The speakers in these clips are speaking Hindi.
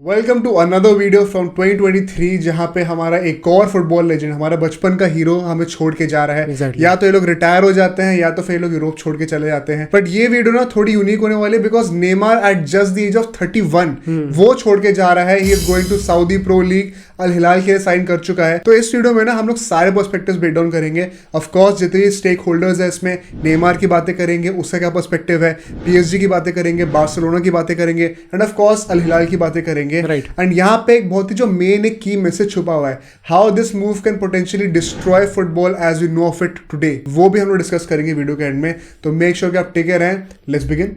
Welcome to another video from 2023 जहां पे हमारा एक और फुटबॉल लेजेंड हमारा बचपन का हीरो हमें छोड़ के जा रहा है। Exactly. या तो ये लोग रिटायर हो जाते हैं या तो फिर ये लोग यूरोप छोड़ के चले जाते हैं। बट ये वीडियो ना थोड़ी यूनिक होने वाली है because Neymar at just the age of 31 वो छोड़ के जा रहा है। He is going to Saudi Pro League Al Hilal के लिए साइन कर चुका है। तो इस वीडियो में ना हम लोग सारे पर्सपेक्टिव्स ब्रेक डाउन करेंगे। ऑफ कोर्स जितने स्टेक होल्डर्स है इसमें नेमार की बातें करेंगे, उसका क्या पर्सपेक्टिव है, पीएसजी की बातें करेंगे, बार्सिलोना की बातें करेंगे एंड ऑफ कोर्स अल हिलाल की बातें करेंगे। Right. एंड यहाँ पे एक बहुत ही जो मेन एक की मैसेज छुपा हुआ है, how this move can potentially destroy football as we know of it today, वो भी हम लोग डिस्कस करेंगे वीडियो के एंड में। तो मेक श्योर कि आप टिके रहें। Let's begin.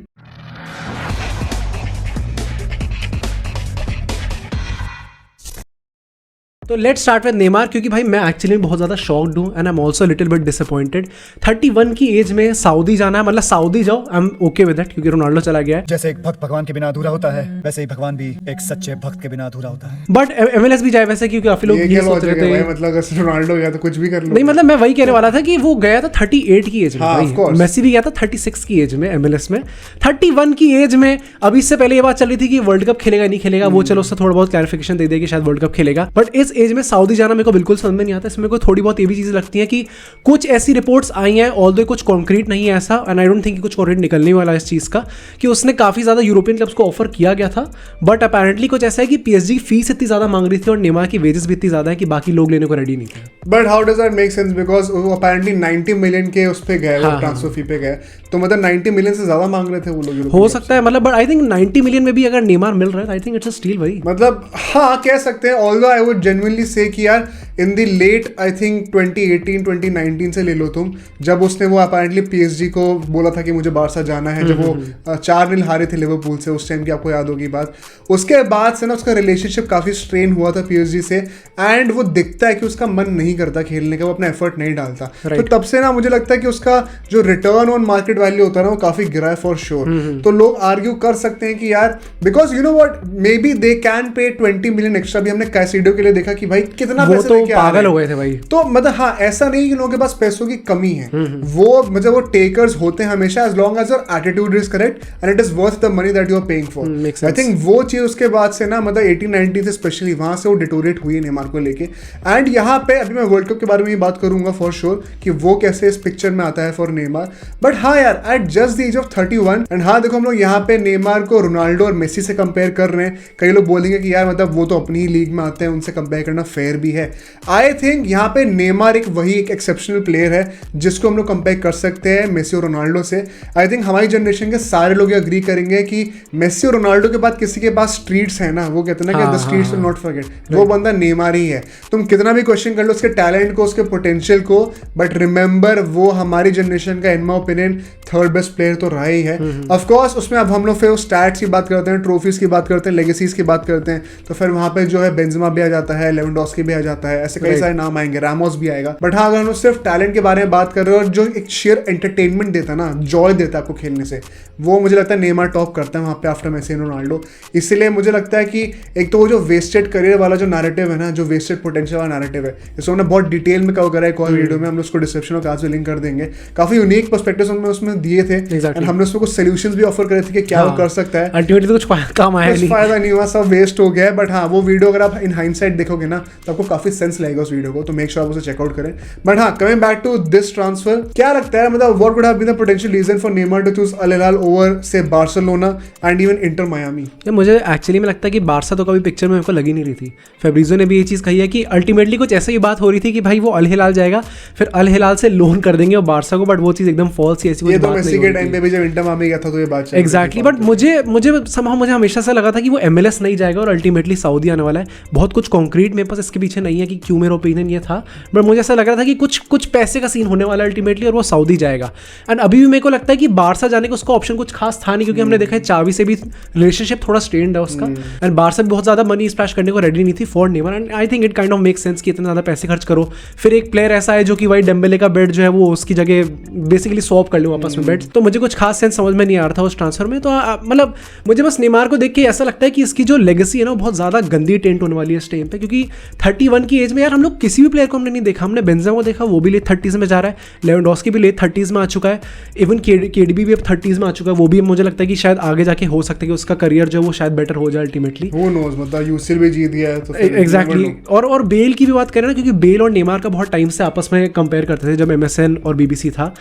तो लेट्स स्टार्ट विद नेमार, क्योंकि भाई मैं एक्चुअली बहुत ज़्यादा शॉक्ड हूँ and I am also little bit disappointed. 31 की एज में सऊदी जाना है, मतलब सऊदी जाओ, I am okay with it, क्योंकि रोनाल्डो चला गया है। जैसे एक भक्त भगवान के बिना अधूरा होता है, वैसे ही भगवान भी एक सच्चे भक्त के बिना अधूरा होता है। बट एमएलएस भी जाए वैसे, क्योंकि काफी लोग ये ये क्या सोच लॉजिक रहे है भाई? थे। मतलब अगर रोनाल्डो गया तो कुछ भी कर लो। नहीं, मतलब मैं वही कहने वाला था कि वो गया था 38 की एज में। हाँ, of भाई course. मेसी भी गया था 36 की एज में एमएलएस में। 31 की एज में अभी इससे पहले ये बात चल रही थी कि वर्ल्ड कप खेलेगा नहीं खेलेगा, वो चलो उससे थोड़ा बहुत क्लैरिफिकेशन दे देगी, शायद वर्ल्ड कप खेलेगा। बट इस एज में सऊदी जाना मेरे को बिल्कुल समझ में नहीं आता। इसमें को थोड़ी बहुत ये भी चीजें लगती हैं कि कुछ ऐसी रिपोर्ट्स आई हैं, ऑल्दो कुछ कॉन्क्रीट नहीं है ऐसा, एंड आई डोंट थिंक कुछ कॉन्क्रीट निकलने वाला है इस चीज का, कि उसने काफी ज्यादा यूरोपियन क्लब्स को ऑफर किया गया था। बट अपेरेंटली कुछ ऐसा है कि पीएसजी फीस इतनी ज्यादा मांग रही थी और नेमार की वेजेस भी इतनी ज्यादा है कि बाकी लोग लेने को रेडी नहीं थे। But how does that make sense? Because वो अपेरेंटली 90 मिलियन के उस पे गए, हाँ, ट्रांसफर फी पे गए, तो मतलब 90 मिलियन से ज्यादा मांग रहे थे वो लोग। हो सकता है, मतलब बट आई थिंक 90 मिलियन में भी अगर नेमार मिल रहा है, I think it's a steel भाई। मतलब हाँ कह सकते हैं। ऑल्दो आई वुड जेन्युइनली से कि यार in the late I think 2018 2019 से ले लो तुम, जब उसने वो अपेरेंटली पीएसजी को बोला था कि मुझे बारसा जाना है, जब वो 4-0 हारे थे लिवरपूल से उस टाइम की, आपको याद होगी बात। उसके बाद से ना उसका रिलेशनशिप काफी स्ट्रेन हुआ था पीएसजी से एंड वो दिखता है कि उसका मन नहीं करता खेलने का, वो अपना एफर्ट नहीं डालता। तो तब से ना मुझे लगता है कि उसका जो रिटर्न ऑन मार्केट वैल्यू होता है ना वो काफी गिरा है फॉर श्योर। तो लोग आर्ग्यू कर सकते हैं कि यार because you know what, may be they can pay 20 million extra. भी हमने कैसिडो के लिए देखा कि भाई कितना वो पैसे तो लेके आ रहे पागल हैं। हो गए थे भाई। तो मतलब हाँ, ऐसा नहीं कि लोगों के पास पैसों की कमी है, वो मतलब वो टेकर्स होते हैं हमेशा, as long as your attitude is correct and it is worth the money that you are paying for. makes I sense. Think वो चीज उसके बाद से ना मतलब 18-19 से स्पेशली वहां से वो डिटोरेट हुई है नेमार को लेके। एंड यहाँ पे अभी मैं वर्ल्ड कप के बारे में ही बात करूंगा फॉर श्योर कि वो कैसे इस पिक्चर में आता है फॉर नेमार। बट हाँ यार, at just the age of 31 and हाँ देखो हम लोग यहाँ पे नेमार को रोनाल्डो और मेसी से कंपेयर कर रहे हैं। कई लोग बोलेंगे कि यार मतलब वो तो अपनी ही लीग में आते हैं, उनसे कंपेयर करना फेयर भी है। आई थिंक यहाँ पे नेमार एक वही एक एक्सेप्शनल प्लेयर है जिसको हम लोग कंपेयर कर सकते हैं मेसी और रोनाल्डो से। आई थिंक हमारी जनरेशन के सारे लोग अग्री करेंगे कि मेसी और रोनाल्डो के बाद किसी के पास स्ट्रीट्स है ना, वो कहते हैं ना कि the streets will not forget, वो बंदा नेमार ही है। तुम कितना भी क्वेश्चन कर लो उसके टैलेंट को, उसके पोटेंशियल को, बट रिमेंबर वो हमारी जनरेशन का in my opinion third best player तो रहा ही है। ऑफ कोर्स उसमें अब हम लोग फिर स्टैट्स की बात करते हैं, ट्रॉफीज की बात करते हैं, लेगेसीज की बात करते हैं, तो फिर वहां पे जो है बेंजेमा भी आ जाता है, लेवेंडोस्की भी आ जाता है, ऐसे कई सारे नाम आएंगे, रामोस भी आएगा। बट हाँ, अगर हम सिर्फ टैलेंट के बारे में बात कर रहे हैं और जो एक शेयर एंटरटेनमेंट देता है ना, जॉय देता है आपको खेलने से, वो मुझे लगता है नेमार टॉप करता है वहाँ पे आफ्टर मेसी एंड रोनाल्डो। इसलिए मुझे लगता है कि एक तो वो जो वेस्टेड करियर वाला जो नैरेटिव है ना, जो वेस्टेड पोटेंशियल वाला नैरेटिव है, इसको हमने बहुत डिटेल में कवर करा है एक और वीडियो में, हम लोग उसको डिस्क्रिप्शन और कार्ड्स में लिंक कर देंगे। काफी यूनिक पर्सपेक्टिव्स हमने उसमें दिए थे एंड हमने उसमें कुछ सॉल्यूशंस भी ऑफर करे थे कि क्या वो कर सकता है। अल्टीमेटली तो कुछ काम आया नहीं, फायदा नहीं हुआ, सब वेस्ट हो गया। बट हाँ, वो वीडियो अगर आप इन हाइंडसाइट देखोगे ना तो आपको काफी सेंस लगेगा उस वीडियो को, तो मेक श्योर आप उसे चेकआउट करें। बट हाँ, coming back to this transfer, क्या लगता है मतलब what would have been the potential reason for Neymar to choose Al Hilal over से Barcelona and even Inter Miami? मुझे एक्चुअली में लगता है कि बारसा तो कभी पिक्चर में मेरे को लगी नहीं रही थी। फेब्रिजो ने भी ये चीज़ कही है कि अल्टीमेटली कुछ ऐसा ही बात हो रही थी कि भाई वो अल हिलाल जाएगा, फिर अल हिलाल से लोन कर देंगे और बारसा को, बट वो चीज़ एकदम फॉल्स है, ऐसी कोई बात नहीं। मेसी के टाइम पे भी जब इंटर मायामी गया था तो ये बात एग्जैक्टली। बट मुझे हमेशा से लगा था कि वो एमएलएस नहीं जाएगा और अल्टीमेटली सऊदी आने वाला है। बहुत कुछ कॉन्क्रीट मेरे पास इसके पीछे नहीं है कि क्यों, मेरा ओपिनियन ये था, बट मुझे ऐसा लग रहा था कि कुछ पैसे का सीन होने वाला है अल्टीमेटली और वो सऊदी जाएगा। एंड अभी भी मेरे को लगता है कि बारसा जाने का उसका ऑप्शन कुछ खास था नहीं, क्योंकि हमने देखा है चावी से भी रिलेशनशिप थोड़ा स्ट्रेन्ड है उसका, एंड बारसा भी बहुत ज्यादा मनी स्प्लैश करने को रेडी नहीं थी for Neymar. And I think it kind of make sense कि इतना ज्यादा पैसे खर्च करो, फिर एक प्लेयर ऐसा है जो कि भाई डेम्बेले का बेड जो है वो उसकी जगह बेसिकली स्वैप कर लो वापस में बेड। तो मुझे कुछ खास सेंस समझ में नहीं आ रहा था उस ट्रांसफर में। तो मतलब मुझे बस नेमार को देख के ऐसा लगता है कि इसकी जो लेगेसी है ना वो बहुत ज्यादा गंदी टेंट होने वाली है इस टाइम पे, क्योंकि क्योंकि 31 की एज में यार हम लोग किसी भी प्लेयर को हमने नहीं देखा। हमने बेंजेमा को देखा, वो भी लेट 30s में जा रहा है, लेवेंडोस्की भी लेट 30s में आ चुका है, इवन केडीबी भी अब 30s में आ चुका है। वो भी मुझे लगता है कि शायद आगे जाके हो सकता है कि उसका करियर जो है वो शायद बेटर हो जाए अल्टीमेटली। Who knows, मतलब यूसीएल भी जीत गया है तो एग्जैक्टली। और बेल की भी बात करें ना, क्योंकि बेल और नेमार का बहुत टाइम से आपस में कंपेयर करते थे जब MSN और BBC था।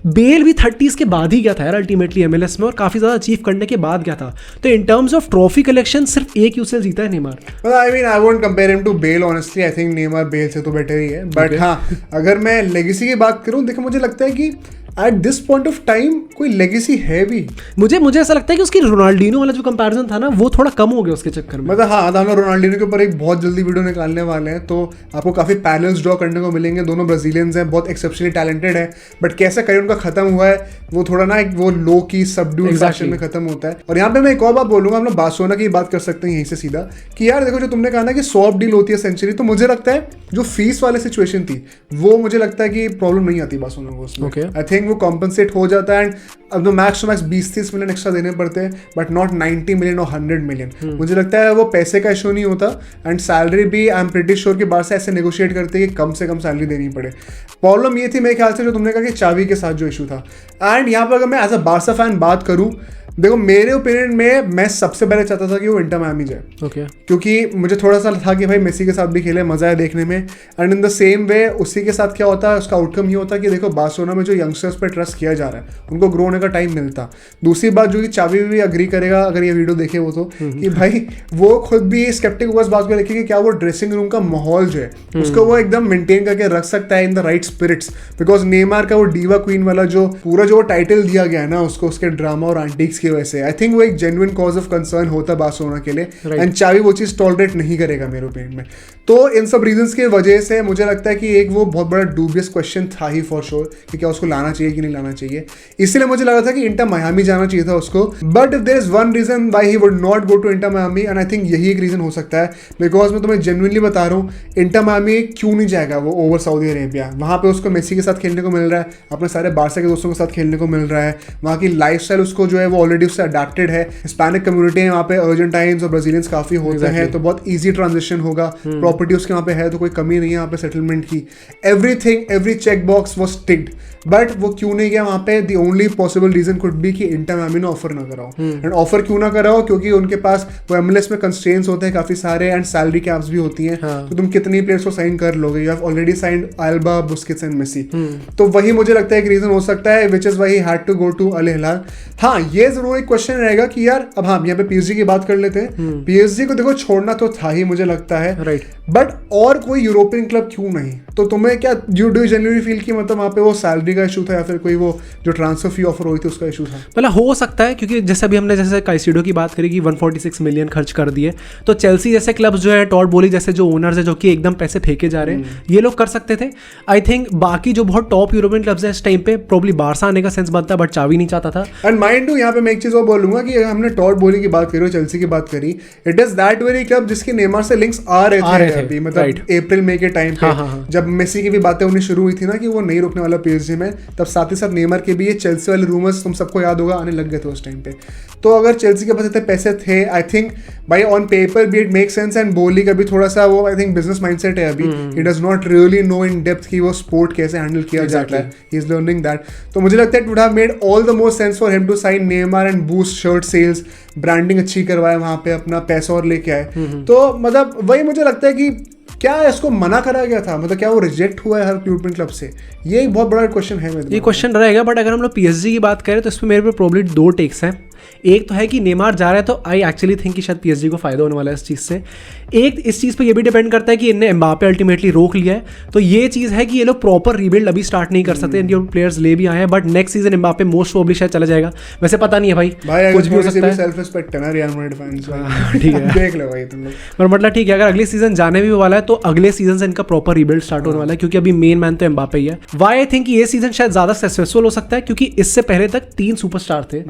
बेल भी 30s के बाद ही गया था यार अल्टीमेटली MLS में, और काफी ज्यादा अचीव करने के बाद गया था। तो in terms of trophy collection सिर्फ एक यूसीएल जीता है Neymar. I mean, I won't compare him to Bale honestly. I think Neymar Bale से तो बेटर ही है। बट हाँ, अगर मैं लेगेसी की बात करूँ, देखो मुझे लगता है कि at this point of time कोई लेगेसी है भी। मुझे ऐसा लगता है कि उसकी रोनाल्डिनो वाला जो कंपैरिजन था ना, वो थोड़ा कम हो गया उसके चक्कर में। मतलब हाँ, हम लोग रोनाल्डिनो के ऊपर एक बहुत जल्दी वीडियो निकालने वाले हैं, तो आपको काफी पैनल्स ड्रॉ करने को मिलेंगे। दोनों ब्राजीलियंस हैं, बहुत एक्सेप्शनली टैलेंटेड है, बट कैसे करियर उनका खत्म हुआ है वो थोड़ा ना एक वो लो की सबड्यूड फैशन में खत्म होता है। और यहाँ पे मैं एक और बात बोलूंगा, हम लोग बार्सिलोना की बात कर सकते हैं यहीं से सीधा, कि यार देखो जो तुमने कहा ना कि स्वैप डील होती है सेंचुरी, तो मुझे लगता है जो फीस वाली सिचुएशन थी वो मुझे लगता है कि प्रॉब्लम नहीं आती बार्सिलोना को उसमें। आई थिंक वो कॉम्पनसेट हो जाता है। एंड अब तो max to max 20-30 million extra देने पड़ते हैं, बट नॉट 90 मिलियन और 100 मिलियन। मुझे लगता है वो पैसे का इशू नहीं होता। एंड सैलरी भी आई एम प्रीटी श्योर कि बाहर से ऐसे नेगोशिएट करते हैं कि कम से कम सैलरी देनी पड़े। प्रॉब्लम ये थी मेरे ख्याल से जो तुमने कहा कि चावी के साथ जो इशू था। एंड यहाँ पर अगर मैं एज अ बार्सा फैन बात करूँ, देखो मेरे ओपिनियन में मैं सबसे पहले चाहता था कि वो इंटर मायामी जाए। क्योंकि मुझे थोड़ा सा था कि भाई मेसी के साथ भी खेले, मजा है देखने में। And in the same way उसी के साथ क्या होता है, उसका आउटकम ये होता है कि देखो बार्सिलोना में जो यंगस्टर्स पे ट्रस्ट किया जा रहा है उनको ग्रो होने का टाइम मिलता। दूसरी बात जो कि चावी भी अग्री करेगा अगर ये वीडियो देखे वो, तो कि भाई वो खुद भी स्केप्टिक हुआ इस बात को लेके कि क्या वो ड्रेसिंग रूम का माहौल जो है उसको वो एकदम मेंटेन करके रख सकता है in the right spirits. Because Neymar का वो डीवा क्वीन वाला जो पूरा जो टाइटल दिया गया है ना उसको, उसके ड्रामा और एंटिक्स की वजह से, आई थिंक वो एक जेन्युइन कॉज ऑफ कंसर्न होता है बार्सिलोना के लिए। एंड चावी वो चीज टॉलरेट नहीं करेगा मेरे ओपिनियन में। तो इन सब रीजंस की वजह से मुझे लगता है कि एक वो बहुत बड़ा डूबियस क्वेश्चन था ही फॉर श्योर कि क्या उसको लाना चाहिए कि नहीं लाना चाहिए। इसलिए मुझे लगा था कि इंटर मायामी जाना चाहिए था उसको। But if there is one reason why he would not go to Inter Miami, and I think यही एक रीजन हो सकता है। बिकॉज मैं तुम्हें जेन्युइनली बता रहा हूँ, इंटर मायामी क्यों नहीं जाएगा वो ओवर सऊदी अरेबिया। वहाँ पे उसको मेसी के साथ खेलने को मिल रहा है, अपने सारे बार्सा के दोस्तों के साथ खेलने को मिल रहा है, वहाँ की लाइफस्टाइल उसको जो है वो ऑलरेडी उससे अडेप्टेड है। हिस्पैनिक कम्युनिटी है वहाँ पे, अर्जेंटाइंस और ब्राजीलियंस काफी होते हैं, तो बहुत ईजी ट्रांजिशन होगा। प्रॉपर्टी उसके वहाँ पे है, तो कोई कमी नहीं है यहाँ पे सेटलमेंट की। Everything, every check box was ticked, but वो क्यों नहीं गया वहाँ पे? The only possible reason could be कि इंटर मायामी ने ऑफर ना कराओ। एंड ऑफर क्यों ना कराओ? क्योंकि उनके पास वो MLS में कंस्ट्रेंट्स होते हैं काफी सारे, एंड सैलरी कैप्स भी होती हैं। तो तुम कितनी प्लेयर्स को साइन कर लोगे? You have already signed Alba, Busquets and Messi. तो वही मुझे लगता है एक रीजन हो सकता है, which is why he had to go to Al Hilal. हाँ, ये जरूर एक क्वेश्चन रहेगा कि यार अब हाँ यहाँ पे PSG की बात कर लेते हैं। PSG को देखो छोड़ना तो था ही मुझे लगता है, राइट, बट और कोई यूरोपियन क्लब क्यों नहीं? तो तुम्हें क्या डू जेन्युइनली फील कि मतलब वहाँ पे वो सैलरी का इशू था या फिर कोई वो जो ट्रांसफर फी ऑफर हुई थी उसका इशू था? मतलब हो सकता है, क्योंकि जैसे अभी हमने जैसे काइसिडो की बात करी कि 146 मिलियन खर्च कर दिए, तो चेल्सी जैसे क्लब्स जो है, टॉड बोली जैसे जो ओनर्स है जो कि एकदम पैसे फेंके जा रहे हैं, ये लोग कर सकते थे। आई थिंक बाकी जो बहुत टॉप यूरोपियन क्लब्स हैं इस टाइम पे प्रोबब्ली बार्सा आने का सेंस बनता, बट चावी नहीं चाहता था। एंड माइंड टू यहाँ पे मैं एक चीज और बोलूंगा कि हमने टॉड बोली की बात करी, चेल्सी की बात करी, it is that very club जिसके नेमार से लिंक्स आ रहे थे अभी, मतलब अप्रैल मई के टाइम पे जब मेसी की भी बातें होनी शुरू हुई थी ना कि वो नहीं रुकने वाला PSG में, तब साथ ही साथ नेमार के भी ये चेल्सी वाले रूमर्स तुम सबको याद होगा आने लग गए थे उस टाइम पे। तो अगर चेल्सी के पास इतने पैसे थे, आई थिंक भाई ऑन पेपर भी इट मेक सेंस। एंड बोली का भी थोड़ा सा वो आई थिंक बिजनेस माइंडसेट है अभी, he does not really no in depth कि वो स्पोर्ट कैसे हैंडल किया जाता है, ही इज लर्निंग दैट। तो मुझे लगता है it would have made all the more sense for him to sign Neymar and boost shirt sales, branding अच्छी करवाए वहाँ पे, अपना पैसा और लेके आए। तो मतलब वही मुझे लगता है कि क्या इसको मना करा गया था, मतलब क्या वो रिजेक्ट हुआ है हर यूरोपियन क्लब से? ये एक बहुत बड़ा क्वेश्चन है, ये क्वेश्चन रहेगा। बट अगर हम लोग PSG की बात करें तो इसमें मेरे पे प्रोबब्ली 2 टेक्स हैं। एक तो है कि नेमार जा रहा है तो आई एक्चुअली थिंक कि शायद PSG को फायदा होने वाला है इस चीज़ से। एक इस चीज़ पे ये भी डिपेंड करता है कि इनने एम्बापे अल्टीमेटली रोक लिया है, तो ये चीज़ है कि ये लोग प्रॉपर रीबिल्ड अभी स्टार्ट नहीं कर सकते। इनके प्लेयर्स ले भी आए हैं, but next season Mbappe most probably शायद चला जाएगा। वैसे पता नहीं है भाई कुछ भी हो सकता है, सेल्फ रिस्पेक्ट है ना रियल मैड्रिड फैंस, ठीक है देख लो भाई तुम लोग। पर मतलब ठीक है, अगर अगले सीजन जाने भी वाला है तो अगले सीजन से इनका प्रॉपर रीबिल्ड स्टार्ट होने वाला है, क्योंकि अभी मेन मैन तो एम्बापे ही है। वाई आई थिंक ये सीजन शायद ज़्यादा सक्सेसफुल हो सकता है, क्योंकि इससे पहले तक 3 सुपरस्टार थे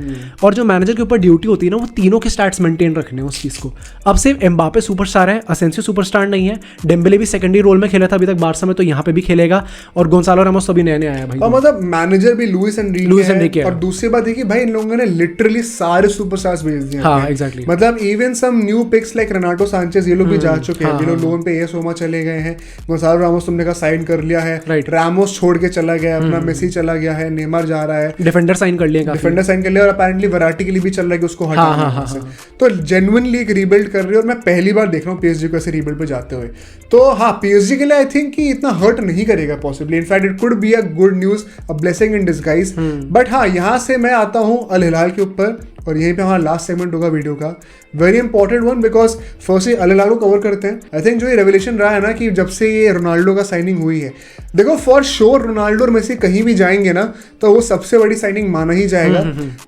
और जो मैनेजर के ऊपर ड्यूटी होती है ना, वो तीनों के स्टैट्स मेंटेन रखने हैं उस चीज़ को। अब सिर्फ एम्बापे सुपरस्टार है, असेंसियो सुपरस्टार नहीं है, डेम्बेले भी सेकेंडरी रोल में खेला था अभी तक बार्सा में, तो यहाँ पे भी खेलेगा, और गोंसालो रामोस तो अभी नए आया भाई। और मतलब मैनेजर भी लुइस एनरिके है। और दूसरी बात है कि भाई इन लोगों ने लिटरली सारे सुपरस्टार्स भेज दिए। हाँ एग्जैक्टली, मतलब even some new picks like Renato Sanchez, ये लोग भी जा चुके हैं, ये लोग लोन पे एस ओमा चले गए हैं, गोंसालो रामोस तुमने कहा साइन कर लिया है, रामोस छोड़ के चला गया, अपना मेसी चला गया है, नेमार जा रहा है, डिफेंडर साइन कर लिया, और अपेरेंटली वराटी के लिए भी चल रहा है कि उसको हटाना है। तो जेन्युइनली एक रीबिल्ड कर रही है, और मैं पहली बार देख रहा हूँ पीएसजी को ऐसे रीबिल्ड पे जाते हुए। तो हाँ, पीएसजी के लिए आई थिंक कि इतना हर्ट नहीं करेगा possibly, in fact it could be a good news, a blessing in disguise. But हाँ, यहाँ से मैं आता हूँ अल हिलाल के ऊपर, और यहीं पे हमारा लास्ट सेगमेंट होगा वीडियो का, very important one, because firstly Al Hilal को कवर करते हैं। आई थिंक जो ये रेवलेशन रहा है ना कि जब से ये रोनाल्डो का साइनिंग हुई है, देखो फॉर श्योर रोनाल्डो और मेसी कहीं भी जाएंगे ना तो वो सबसे बड़ी साइनिंग माना ही जाएगा।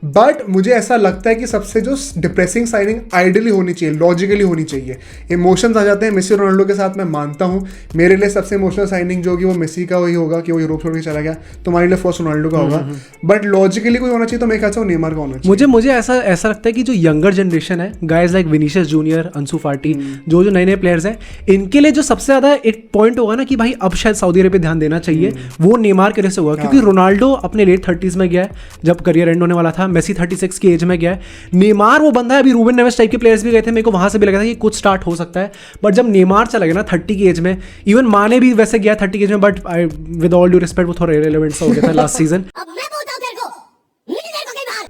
बट मुझे ऐसा लगता है कि सबसे जो डिप्रेसिंग साइनिंग आइडियली होनी चाहिए, लॉजिकली होनी चाहिए। इमोशंस आ जाते हैं मेसी और रोनाल्डो के साथ, मैं मानता हूँ। मेरे लिए सबसे इमोशनल साइनिंग जो होगी वो मेसी का वही होगा कि वो यूरोप छोड़ के चला गया, तुम्हारे लिए फर्स्ट रोनाल्डो का होगा। बट लॉजिकली कोई होना चाहिए तो मेरे ख्याल से वो नेमार का होना चाहिए। मुझे ऐसा लगता है कि जो यंगर जनरेशन है, गाइज लाइक विनीशियस जूनियर, अंसु फाटी, जो नए नए प्लेयर्स हैं, इनके लिए जो सबसे ज्यादा एक पॉइंट होगा ना कि भाई अब शायद सऊदी अरब पे ध्यान देना चाहिए, वो नेमार के वजह से हुआ। क्योंकि रोनाल्डो अपने लेट 30s में गया है जब करियर एंड होने वाला था, मेसी 36 की एज में गया है, नेमार वो बंदा है, अभी रूबेन नेवेस टाइप के प्लेयर्स भी गए थे, मेरे को वहां से भी लगा था कि कुछ स्टार्ट हो सकता है। बट जब नेमार चला गया ना 30 की एज में, इवन माने भी वैसे गया 30 की एज में, but with all due respect वो थोड़ा इररिलेवेंट सा हो गया था लास्ट सीजन।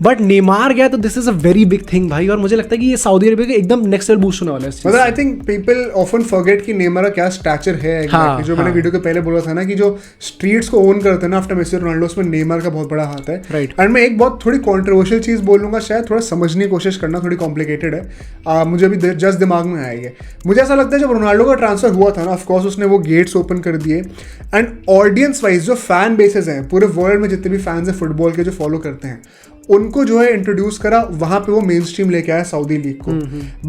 बट नेमार गया तो this is a very big thing भाई, और मुझे लगता है कि ये सऊदी अरब का एकदम नेक्स्ट लेवल बूस्ट होने वाला है। मतलब I think people often forget कि नेमार का क्या स्टैचर है exactly, जो मैंने वीडियो के पहले बोला था ना कि जो स्ट्रीट्स को ओन करते हैं ना आफ्टर मेसी और रोनाल्डो, उसमें नेमार का बहुत बड़ा हाथ है। एंड मैं एक बहुत थोड़ी कॉन्ट्रोवर्शियल चीज बोलूंगा, शायद थोड़ा समझने की कोशिश करना, थोड़ी कॉम्प्लिकेटेड है, मुझे अभी जस्ट दिमाग में आएगी। मुझे ऐसा लगता है जब रोनाल्डो का ट्रांसफर हुआ था ना, ऑफकोर्स उसने वो गेट्स ओपन कर दिए, एंड ऑडियंस वाइज जो फैन बेसेस हैं पूरे वर्ल्ड में, जितने भी फैंस हैं फुटबॉल के जो फॉलो करते हैं, उनको जो है इंट्रोड्यूस करा, वहां पे वो मेन स्ट्रीम लेके आया सऊदी लीग को।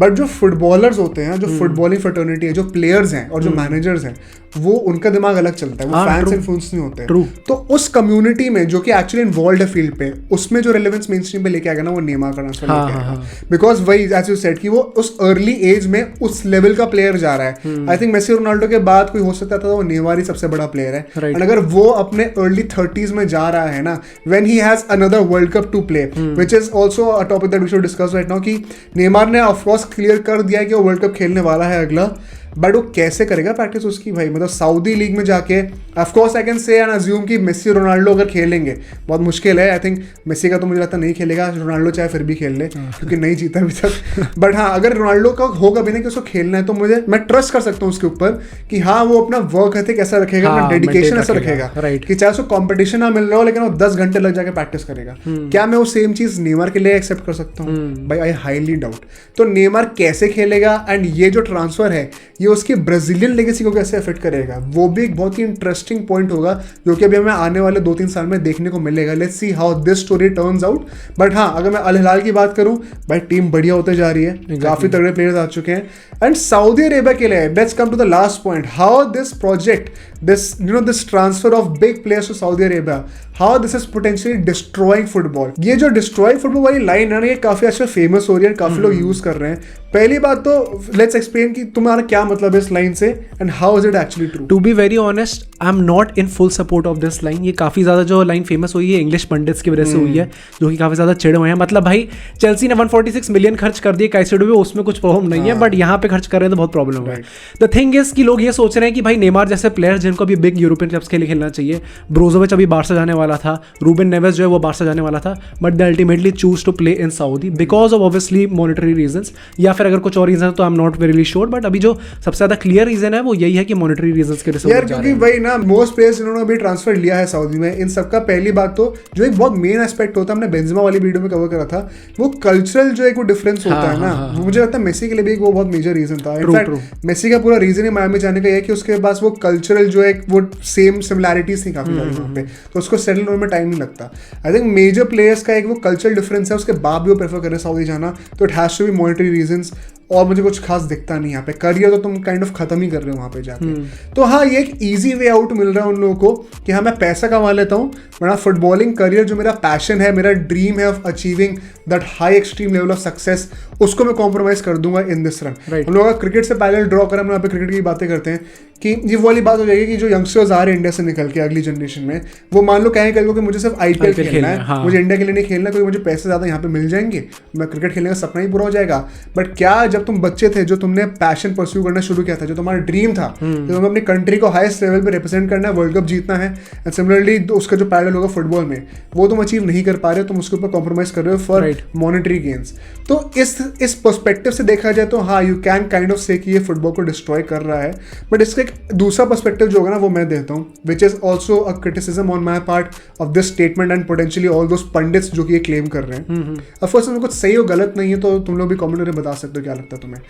बट जो फुटबॉलर्स होते हैं, जो फुटबॉलिंग फ्रेटर्निटी है, जो प्लेयर्स हैं और जो मैनेजर्स हैं, वो उनका दिमाग अलग चलता है, वो फैंस इन्फ्लुएंस नहीं होते हैं। तो उस कम्युनिटी में जो कि एक्चुअली इन्वॉल्व है फील्ड पे, उसमें जो रेलेवेंस मेन स्ट्रीम पे लेके आएगा ना, वो नेमार का ट्रांसफर लेके आएगा। बिकॉज वही एज यू सेड कि वो उस अर्ली एज में उस लेवल का प्लेयर जा रहा है। आई थिंक मेसी रोनाल्डो के बाद कोई हो सकता था, वो नेमार ही सबसे बड़ा प्लेयर है। एंड अगर वो अपने अर्ली 30s में जा रहा है ना, when he has another World Cup to play, which is also a topic that we should discuss right now, कि नेमार ने ऑफकोर्स क्लियर कर दिया है कि वो वर्ल्ड कप खेलने वाला है अगला। बट वो कैसे करेगा प्रैक्टिस उसकी भाई, मतलब सऊदी लीग में जाके, of course I can say and assume कि मेसी रोनाल्डो अगर खेलेंगे बहुत मुश्किल है। आई थिंक मेसी का तो मुझे लगता नहीं खेलेगा, रोनाल्डो चाहे फिर भी खेल ले क्योंकि नहीं जीता अभी तक। बट हाँ, अगर रोनाल्डो का होगा भी ना कि उसको खेलना है, तो मैं ट्रस्ट कर सकता हूँ उसके ऊपर कि हाँ वो अपना वर्क एथिक ऐसा रखेगा, अपना डेडिकेशन ऐसा रखेगा कि चाहे उसको कॉम्पिटिशन ना मिल रहा हो, लेकिन वो 10 घंटे लग जाके प्रैक्टिस करेगा। क्या मैं वो सेम चीज नेमार के लिए एक्सेप्ट कर सकता हूँ भाई? I highly doubt. तो नेमार कैसे खेलेगा, एंड ये जो ट्रांसफर है ये उसकी ब्राजीलियन लेगेसी को कैसे अफेक्ट करेगा, वो भी एक बहुत ही इंटरेस्टिंग पॉइंट होगा, जो कि अभी हमें आने वाले 2-3 साल में देखने को मिलेगा। Let's see how this story turns out. But हाँ, अगर मैं अल हिलाल की बात करूं, भाई टीम बढ़िया होते जा रही है, काफी तगड़े प्लेयर्स आ चुके हैं। एंड सऊदी अरेबिया के लिए let's come to the last point, how this project, this transfer of big players to Saudi Arabia, how this is potentially destroying football. ये जो डिस्ट्रॉइंग फुटबॉल वाली लाइन है ना, ये काफी अच्छा फेमस हो रही है, काफी लोग यूज कर रहे हैं। पहली बात तो लेट्स एक्सप्लेन कि तुम्हारा क्या मतलब है इस लाइन से, and how is it actually true. To be very honest, I am not in full support of this line. ये काफी ज्यादा जो लाइन फेमस हुई है इंग्लिश पंडित्स की वजह से हुई है, जो कि काफी ज्यादा चिढ़ हुए हैं। मतलब भाई चेल्सी ने 146 मिलियन खर्च कर दिए कैसेडो पे, उसमें कुछ प्रॉब्लम नहीं है, बट यहाँ पे खर्च कर रहे हैं तो बहुत प्रॉब्लम है। द थिंग इज कि लोग ये सोच रहे हैं कि भाई नेमार जैसे प्लेयर जिनको भी बिग यूरोपियन क्लब्स के लिए खेलना चाहिए, ब्रोजोविच अभी बार्सा जाने वाला था, रूबेन नेवेस जो है वो बार्सा जाने वाला था, but they ultimately choose to play in Saudi because of obviously monetary reasons, या फिर अगर कुछ और रीजन तो I am not very sure. But अभी जो सबसे ज्यादा क्लियर रीजन है वो यही है कि मॉनेटरी रीजंस के यार, क्योंकि भाई ना मोस्ट प्लेयर्स जिन्होंने अभी ट्रांसफर लिया है सऊदी में, इन सबका पहली बात तो जो एक बहुत मेन एस्पेक्ट होता है, हमने बेंजेमा वाली वीडियो में कवर करा था, वो कल्चरल जो एक वो डिफरेंस होता है ना, मुझे लगता है मेसी के लिए भी एक वो बहुत मेजर रीजन था। इनफैक्ट मेसी का पूरा रीजन ही मायामी जाने का है कि उसके पास वो कल्चरल जो एक वो सेम सिमिलैरिटीज थी काफी सारी वहाँ पे, तो उसको सेटल होने में टाइम नहीं लगता। आई थिंक मेजर प्लेयर्स का एक वो कल्चरल डिफरेंस है, उसके बाद भी वो प्रेफर कर रहे हैं सऊदी जाना, तो it has to be monetary reasons. और मुझे कुछ खास दिखता नहीं यहाँ पे, करियर तो तुम काइंड ऑफ खत्म ही कर रहे हो वहाँ पे जाके। तो हाँ, ये एक ईजी वे आउट मिल रहा है उन लोगों को कि हाँ मैं पैसा कमा लेता हूँ, बड़ा फुटबॉलिंग करियर जो मेरा पैशन है, मेरा ड्रीम है of achieving that high extreme level of success, उसको मैं कॉम्प्रोमाइज कर दूंगा इन दिस रन। हम लोग क्रिकेट से पैरेलल ड्रॉ कर, हम यहाँ पे क्रिकेट की बातें करते हैं कि ये वाली बात हो जाएगी कि जो यंगस्टर्स आ रहे हैं इंडिया से निकल के अगली जनरेशन में, वो मान लो कहें कल को कि मुझे सिर्फ आईपीएल खेलना है, हाँ। मुझे इंडिया के लिए नहीं खेलना, क्योंकि मुझे पैसे ज़्यादा यहाँ पे मिल जाएंगे, मैं क्रिकेट खेलने का सपना ही पूरा हो जाएगा। बट क्या जब तुम बच्चे थे, जो तुमने पैशन परस्यू करना शुरू किया था, जो तुम्हारा ड्रीम था कि तुम्हें अपनी कंट्री को हाईएस्ट लेवल पे रिप्रेजेंट करना है, वर्ल्ड कप जीतना है, एंड सिमिलरली उसका जो पैरेलल होगा फुटबॉल में, वो तुम अचीव नहीं कर पा रहे हो, तुम उसके ऊपर कॉम्प्रोमाइज कर रहे हो फॉर मॉनेटरी गेन्स। तो इस पर्सपेक्टिव से देखा जाए तो हाँ, यू कैन काइंड ऑफ से कि ये फुटबॉल को डिस्ट्रॉय कर रहा है। बट इसका एक दूसरा पर्सपेक्टिव जो होगा ना, वो मैं देता हूँ, which is also a criticism on my part of this statement and potentially all those pandits जो कि ये क्लेम कर रहे हैं। ऑफकोर्स इसमें कुछ सही हो गलत नहीं है, तो तुम लोग भी कमेंट में बता सकते हो क्या लगता है तुम्हें।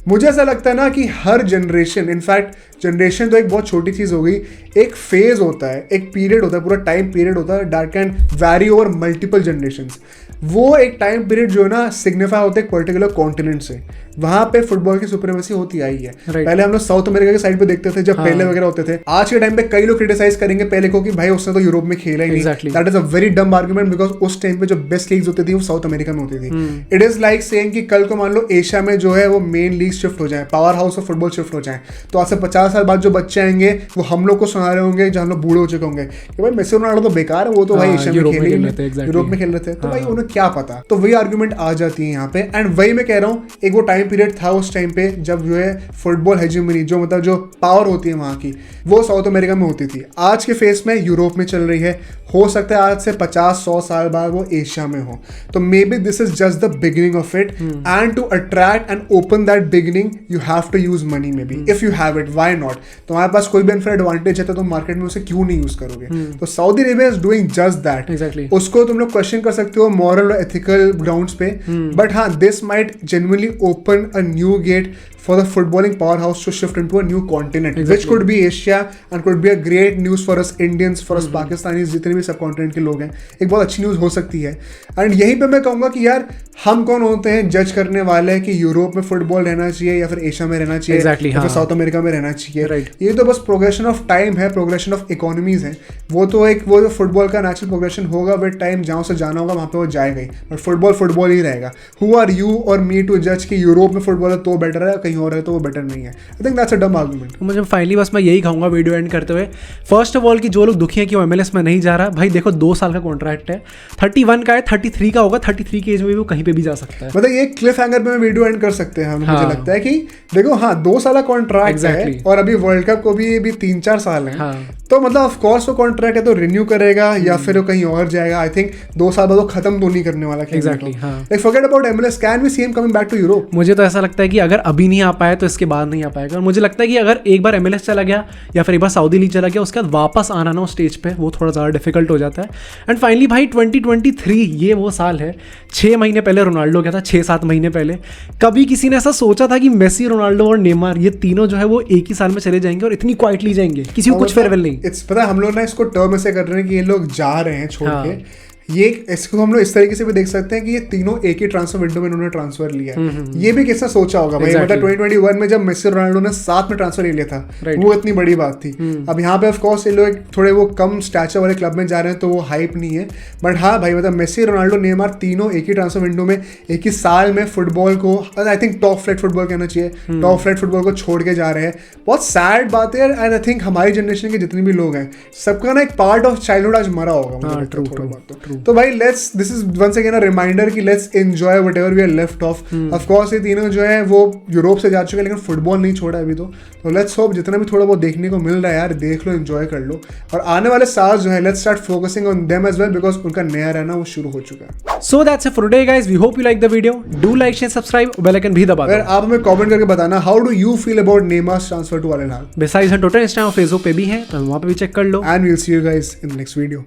मुझे ऐसा लगता है ना कि हर जनरेशन, इनफैक्ट जनरेशन तो एक बहुत छोटी चीज़ हो गई, एक फेज होता है, एक पीरियड होता है, पूरा टाइम पीरियड होता है that can vary over multiple generations. वो एक टाइम पीरियड जो है ना सिग्निफाई होता है एक पर्टिकुलर कॉन्टिनेंट से, वहां पे फुटबॉल की सुप्रीमेसी होती आई है। पहले हम लोग साउथ अमेरिका के साइड पे देखते थे जब पहले वगैरह होते थे। आज के टाइम पे कई लोग क्रिटिसाइज करेंगे पहले को कि भाई उसने तो यूरोप में खेला ही नहीं। दैट इज अ वेरी डम आर्गुमेंट, बिकॉज उस टाइम पे जो बेस्ट लीग्स होती थी वो साउथ अमेरिका में होती थी। इट इज लाइक सेइंग कि कल को मान लो एशिया में जो है वो मेन लीग शिफ्ट हो जाए, power house of football shift हो जाए, तो आज से 50 साल बाद जो बच्चे आएंगे वो हम लोग को सुना रहे होंगे जहाँ लोग बूढ़े हो चुके होंगे कि भाई मेसी रोनाल्डो तो बेकार है, वो तो भाई एशिया में खेल रहे थे, यूरोप में खेल रहे थे, तो भाई उन्हें क्या पता। तो वही आर्गुमेंट आ जाती है यहाँ पे। एंड वही मैं कह रहा हूँ, एक वो टाइम पीरियड था उस टाइम पे जब जो है फुटबॉल हेजेमनी, जो मतलब जो पावर होती है वहाँ की, वो साउथ अमेरिका में होती थी। आज के फेस में यूरोप में चल रही है, हो सकता है आज से 50-100 साल बाद वो एशिया में हो। तो maybe this is just the beginning of it, and to attract and open that beginning you have to use money. Maybe if you have it, why not. तुम्हारे पास कोई भी अनफेयर एडवांटेज है तो तुम मार्केट में उसे क्यों नहीं यूज करोगे। तो Saudi Arabia is doing just that. उसको तुम लोग क्वेश्चन कर सकते हो मॉरल और एथिकल ग्राउंड्स पे, बट हाँ, this might genuinely open a new gate for the footballing powerhouse to shift into a new continent, which could be Asia and could be a great news for us Indians, for us Pakistanis, जितने भी सब कॉन्टिनेंट के लोग हैं, एक बहुत अच्छी न्यूज़ हो सकती है। एंड यहीं पे मैं कहूँगा कि यार हम कौन होते हैं जज करने वाले कि यूरोप में फुटबॉल रहना चाहिए या फिर एशिया में रहना चाहिए, या फिर साउथ अमेरिका में रहना चाहिए। ये तो बस प्रोग्रेशन ऑफ टाइम है, प्रोग्रेशन ऑफ इकोनॉमीज है। वो तो एक वो फुटबॉल का नेचुरल प्रोग्रेशन होगा विद टाइम, जहाँ से जाना होगा वहाँ पे वो जाएगा ही, बट फुटबॉल फुटबॉल ही रहेगा। हु आर यू और मी टू जज कि यूरोप में फुटबॉल है तो बेटर है, कहीं और है तो वो बेटर नहीं है। आई थिंक दैट्स अ डम आर्गुमेंट। मुझे फाइनली बस मैं यही कहूँगा वीडियो एंड करते हुए, फर्स्ट ऑफ ऑल कि जो लोग दुखी हैं कि वो MLS में नहीं जा रहा, भाई देखो 2 साल का कॉन्ट्रैक्ट है, 31 का है, 33 का होगा, 33 की एज में भी वो कहीं पे भी जा सकता है। मतलब ये क्लिफ हैंगर पे वीडियो एंड कर सकते हैं हम। मुझे लगता है कि देखो हाँ 2 साल का कॉन्ट्रैक्ट है और अभी वर्ल्ड कप को भी 3-4 साल है, तो मतलब ऑफ कोर्स वो कॉन्ट्रैक्ट है तो रिन्यू करेगा या फिर वो कहीं और जाएगा। आई थिंक 2 साल बाद वो खत्म तो नहीं करने वाला। Exactly, like forget about MLS, can we see him coming back to Europe? मुझे तो ऐसा लगता है कि अगर अभी नहीं आ पाया तो इसके बाद नहीं आ पाएगा। और मुझे लगता है कि अगर एक बार MLS चला गया या फिर एक बार सऊदी लीग चला गया, उसके बाद वापस आना ना उस स्टेज पे वो थोड़ा ज़्यादा डिफिकल्ट हो जाता है। एंड फाइनली भाई 2023 ये वो साल है, 6 महीने पहले रोनाल्डो गया था, 6-7 महीने पहले। कभी किसी ने ऐसा सोचा था कि मेसी, रोनाल्डो और नेमार ये तीनों जो है वो एक ही साल में चले जाएंगे और इतनी क्वाइटली जाएंगे, किसी को कुछ फेयरवेल नहीं। पता है हम लोग ना इसको टर्म ऐसे कर रहे हैं कि ये लोग जा रहे हैं छोड़ के। ये इसको हम लोग इस तरीके से भी देख सकते हैं कि ये तीनों एक ही ट्रांसफर विंडो में इन्होंने ट्रांसफर लिया। ये भी किसने सोचा होगा भाई। मतलब 2021 में जब मेसी रोनाल्डो ने साथ में ट्रांसफर ले लिया था, वो इतनी बड़ी बात थी। अब यहाँ पे ऑफ कोर्स ये लोग थोड़े वो कम स्टैचर वाले क्लब में जा रहे हैं तो वो हाइप नहीं है, बट हाँ भाई मतलब मेसी, रोनाल्डो, नेमार तीनों एक ही ट्रांसफर विंडो में एक ही साल में फुटबॉल को, I think top flight football कहना चाहिए, टॉप फ्लाइट फुटबॉल को छोड़ के जा रहे हैं। बहुत सैड बात है एंड आई थिंक हमारी जनरेशन के जितने भी लोग हैं सबका ना एक पार्ट ऑफ चाइल्डहुड आज मरा होगा। तो भाई let's, this is once again a reminder कि let's enjoy whatever we are left off. Of course ये तीनों जो है वो यूरोप से जा चुके हैं लेकिन फुटबॉल नहीं छोड़ा अभी तो लेट्स होप जितना भी थोड़ा बहुत देखने को मिल रहा है यार देख लो, एंजॉय कर लो। और आने वाले साल जो है let's start focusing on them as well, because उनका नया रहना वो शुरू हो चुका है। So that's it for today guys, we hope you like the video, do like, share, subscribe, bell icon भी दबा दो। अगर आप हमें कमेंट करके बताना how do you feel about Neymar's transfer to Al Hilal. Besides हम ट्विटर, इंस्टाग्राम और फेसबुक पे भी हैं, तो वहां पे भी चेक कर लो। And we will see you guys in the next video.